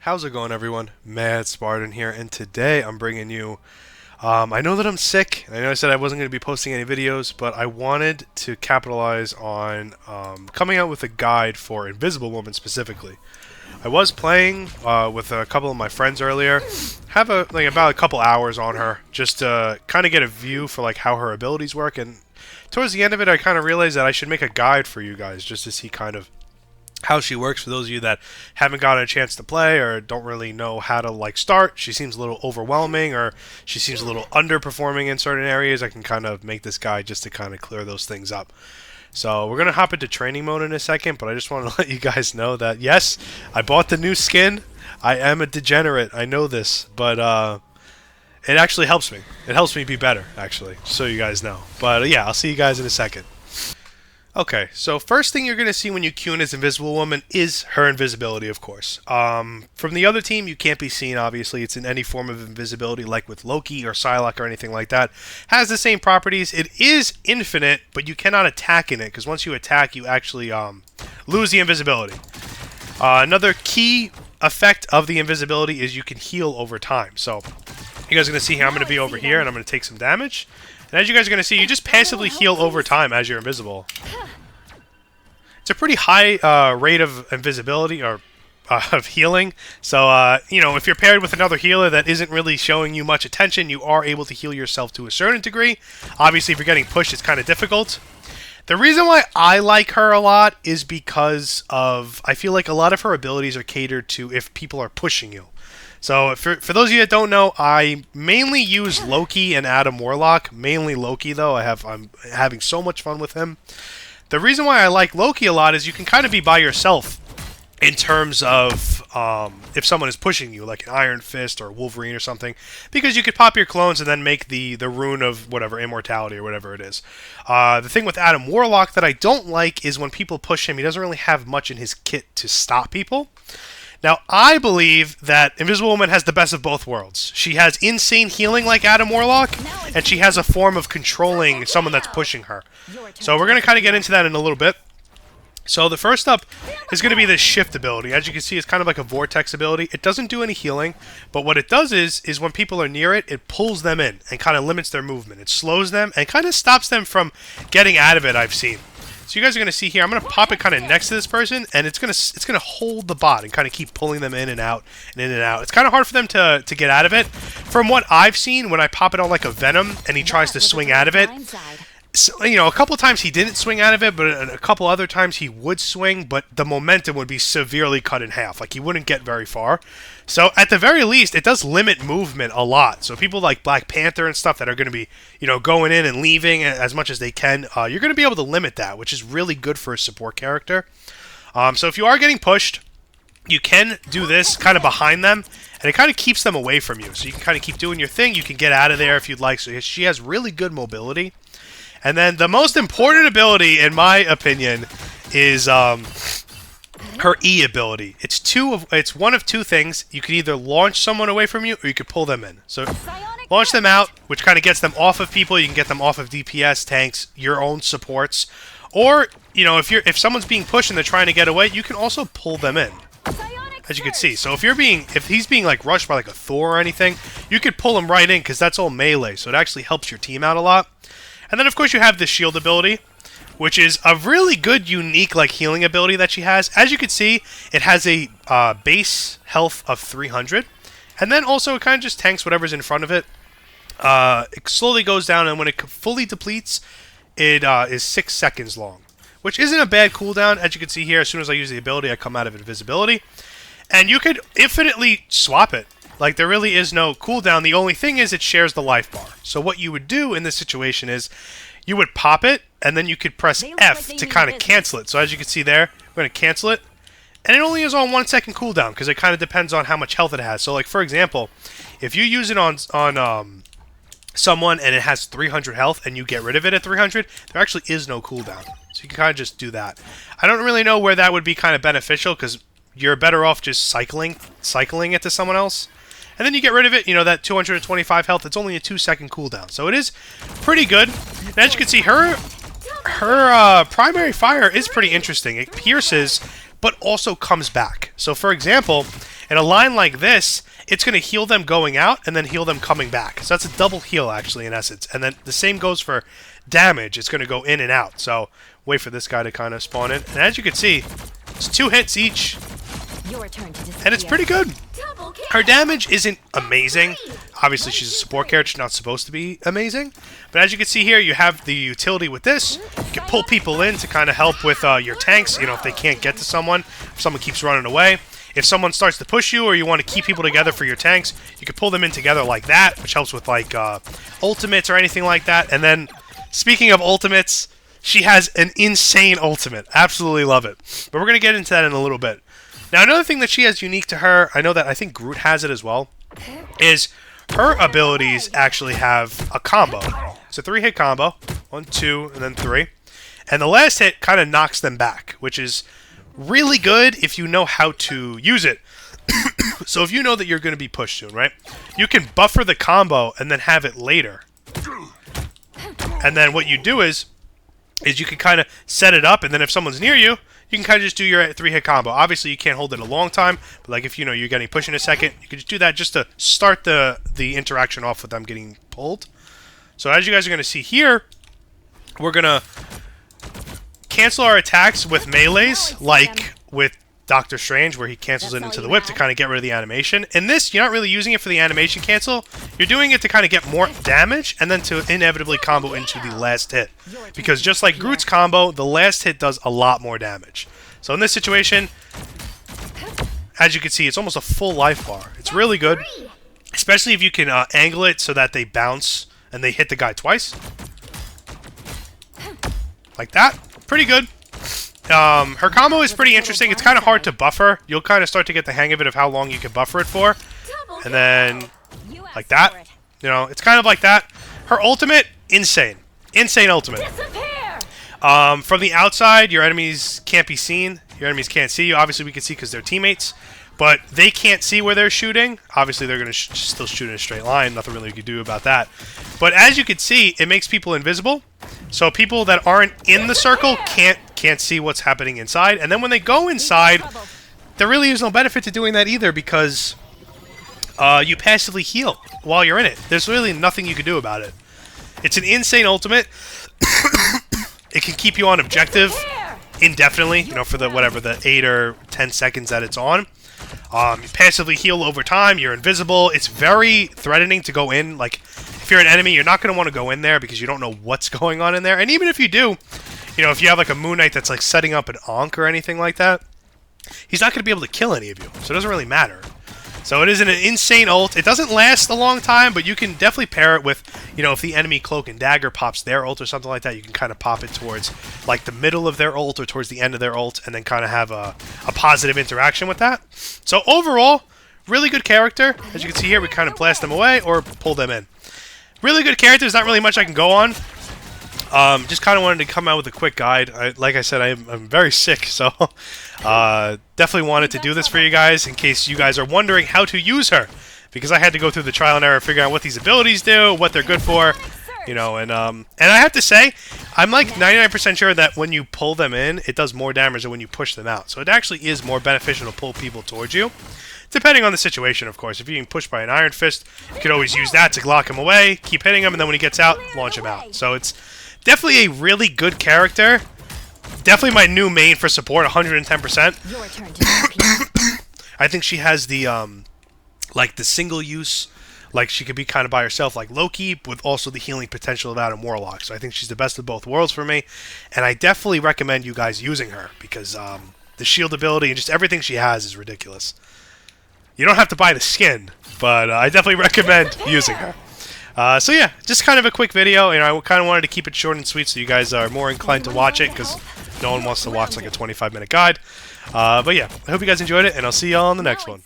How's it going, everyone? Mad Spartan here, and today I'm bringing you I know that I'm sick. I know I said I wasn't going to be posting any videos, but I wanted to capitalize on coming out with a guide for Invisible Woman specifically. I was playing with a couple of my friends earlier. Have about a couple hours on her, just to kind of get a view for how her abilities work. And towards the end of it, I kind of realized that I should make a guide for you guys, just to see kind of how she works for those of you that haven't gotten a chance to play or don't really know how to start. She seems a little overwhelming, or she seems a little underperforming in certain areas. I can kind of make this guide just to kind of clear those things up. So we're gonna hop into training mode in a second, but I just want to let you guys know that yes, I bought the new skin. I am a degenerate, I know this, but it actually helps me. It helps me be better, actually, so you guys know. But yeah, I'll see you guys in a second. Okay, so first thing you're going to see when you queue in as Invisible Woman is her invisibility, of course. From the other team, you can't be seen, obviously. It's in any form of invisibility, like with Loki or Psylocke or anything like that. Has the same properties. It is infinite, but you cannot attack in it, because once you attack, you actually lose the invisibility. Another key effect of the invisibility is you can heal over time. So you guys are going to see here, I'm going to be over here, and I'm going to take some damage. And as you guys are going to see, you just passively heal over time as you're invisible. It's a pretty high rate of invisibility, or of healing. So, you know, if you're paired with another healer that isn't really showing you much attention, you are able to heal yourself to a certain degree. Obviously, if you're getting pushed, it's kind of difficult. The reason why I like her a lot is because of, I feel like a lot of her abilities are catered to if people are pushing you. So, for those of you that don't know, I mainly use Loki and Adam Warlock. Mainly Loki, though. I'm having so much fun with him. The reason why I like Loki a lot is you can kind of be by yourself in terms of if someone is pushing you, like an Iron Fist or Wolverine or something, because you could pop your clones and then make the rune of whatever, immortality or whatever it is. The thing with Adam Warlock that I don't like is when people push him, he doesn't really have much in his kit to stop people. Now, I believe that Invisible Woman has the best of both worlds. She has insane healing like Adam Warlock, and she has a form of controlling someone that's pushing her. So we're going to kind of get into that in a little bit. So the first up is going to be the shift ability. As you can see, it's kind of like a Vortex ability. It doesn't do any healing, but what it does is when people are near it, it pulls them in and kind of limits their movement. It slows them and kind of stops them from getting out of it, I've seen. So you guys are going to see here, I'm going to pop it kind of next to this person, and it's going to hold the bot and kind of keep pulling them in and out and in and out. It's kind of hard for them to get out of it. From what I've seen, when I pop it on like a Venom and he tries to swing out of it, so, you know, a couple times he didn't swing out of it, but a couple other times he would swing, but the momentum would be severely cut in half. Like, he wouldn't get very far. So, at the very least, it does limit movement a lot. So, people like Black Panther and stuff that are going to be, you know, going in and leaving as much as they can, you're going to be able to limit that, which is really good for a support character. So, if you are getting pushed, you can do this kind of behind them, and it kind of keeps them away from you. So, you can kind of keep doing your thing. You can get out of there if you'd like. So, she has really good mobility. And then the most important ability, in my opinion, is her E ability. It's one of two things. You can either launch someone away from you, or you could pull them in. So launch them out, which kind of gets them off of people. You can get them off of DPS, tanks, your own supports. Or, you know, if someone's being pushed and they're trying to get away, you can also pull them in. As you can see. So if he's being like rushed by like a Thor or anything, you could pull him right in, because that's all melee. So it actually helps your team out a lot. And then, of course, you have the shield ability, which is a really good, unique, healing ability that she has. As you can see, it has a base health of 300. And then also, it kind of just tanks whatever's in front of it. It slowly goes down, and when it fully depletes, it is 6 seconds long, which isn't a bad cooldown. As you can see here, as soon as I use the ability, I come out of invisibility. And you could infinitely swap it. Like, there really is no cooldown. The only thing is it shares the life bar. So what you would do in this situation is you would pop it, and then you could press F to kind of cancel it. So as you can see there, we're going to cancel it. And it only is on 1 second cooldown, because it kind of depends on how much health it has. So, like, for example, if you use it on someone and it has 300 health and you get rid of it at 300, there actually is no cooldown. So you can kind of just do that. I don't really know where that would be kind of beneficial, because you're better off just cycling it to someone else. And then you get rid of it, you know, that 225 health. It's only a 2 second cooldown. So it is pretty good. And as you can see, her primary fire is pretty interesting. It pierces, but also comes back. So for example, In a line like this, it's going to heal them going out and then heal them coming back. So that's a double heal, actually, in essence. And then the same goes for damage. It's going to go in and out. So wait for this guy to kind of spawn in. And as you can see, it's 2 hits each. Your turn to disappear. And it's pretty good. Her damage isn't amazing. Obviously, she's a support character. She's not supposed to be amazing. But as you can see here, you have the utility with this. You can pull people in to kind of help with your tanks, you know, if they can't get to someone. If someone keeps running away. If someone starts to push you or you want to keep people together for your tanks, you can pull them in together like that, which helps with, like, ultimates or anything like that. And then, speaking of ultimates, she has an insane ultimate. Absolutely love it. But we're going to get into that in a little bit. Now, another thing that she has unique to her, I know that I think Groot has it as well, is her abilities actually have a combo. It's a 3-hit combo. 1, 2, and then 3. And the last hit kind of knocks them back, which is really good if you know how to use it. So if you know that you're going to be pushed soon, right? You can buffer the combo and then have it later. And then what you do is you can kind of set it up, and then if someone's near you, you can kind of just do your 3-hit combo. Obviously, you can't hold it a long time, but like if you know you're getting pushed in a second, you can just do that just to start the interaction off with them getting pulled. So as you guys are going to see here, we're going to cancel our attacks with melees, like with Doctor Strange, where he cancels it into the whip to kind of get rid of the animation. In this, you're not really using it for the animation cancel. You're doing it to kind of get more damage, and then to inevitably combo into the last hit. Because just like Groot's combo, the last hit does a lot more damage. So in this situation, as you can see, it's almost a full life bar. It's really good, especially if you can angle it so that they bounce and they hit the guy twice. Like that. Pretty good. Her combo is pretty interesting. It's kind of hard to buffer. You'll kind of start to get the hang of it of how long you can buffer it for. And then, like that. You know, it's kind of like that. Her ultimate, insane. Insane ultimate. From the outside, your enemies can't be seen. Your enemies can't see you. Obviously, we can see because they're teammates. But they can't see where they're shooting. Obviously, they're going to still shoot in a straight line. Nothing really you can do about that. But as you can see, it makes people invisible. So people that aren't in the circle can't see what's happening inside. And then when they go inside, there really is no benefit to doing that either because you passively heal while you're in it. There's really nothing you can do about it. It's an insane ultimate. It can keep you on objective indefinitely, you know, for the whatever the 8 or 10 seconds that it's on. You passively heal over time. You're invisible. It's very threatening to go in. Like, if you're an enemy, you're not going to want to go in there because you don't know what's going on in there. And even if you do, you know, if you have like a Moon Knight that's like setting up an Ankh or anything like that, he's not going to be able to kill any of you. So it doesn't really matter. So it is an insane ult. It doesn't last a long time, but you can definitely pair it with, you know, if the enemy Cloak and Dagger pops their ult or something like that, you can kind of pop it towards like the middle of their ult or towards the end of their ult and then kind of have a positive interaction with that. So overall, really good character. As you can see here, we kind of blast them away or pull them in. Really good character. There's not really much I can go on. Just kind of wanted to come out with a quick guide. Like I said, I'm very sick, so definitely wanted to do this for you guys in case you guys are wondering how to use her. Because I had to go through the trial and error, figure out what these abilities do, what they're good for, you know. And I have to say, I'm like 99% sure that when you pull them in, it does more damage than when you push them out. So it actually is more beneficial to pull people towards you. Depending on the situation, of course. If you're getting pushed by an Iron Fist, you could always use that to lock him away, keep hitting him, and then when he gets out, launch him out. So it's definitely a really good character. Definitely my new main for support, 110%. I think she has the, like, the single use. Like, she could be kind of by herself, like Loki, with also the healing potential of Adam Warlock. So I think she's the best of both worlds for me. And I definitely recommend you guys using her, because the shield ability and just everything she has is ridiculous. You don't have to buy the skin, but I definitely recommend using her. So yeah, just kind of a quick video. You know, I kind of wanted to keep it short and sweet so you guys are more inclined to watch it, because no one wants to watch like a 25-minute guide. But yeah, I hope you guys enjoyed it, and I'll see y'all on the next one.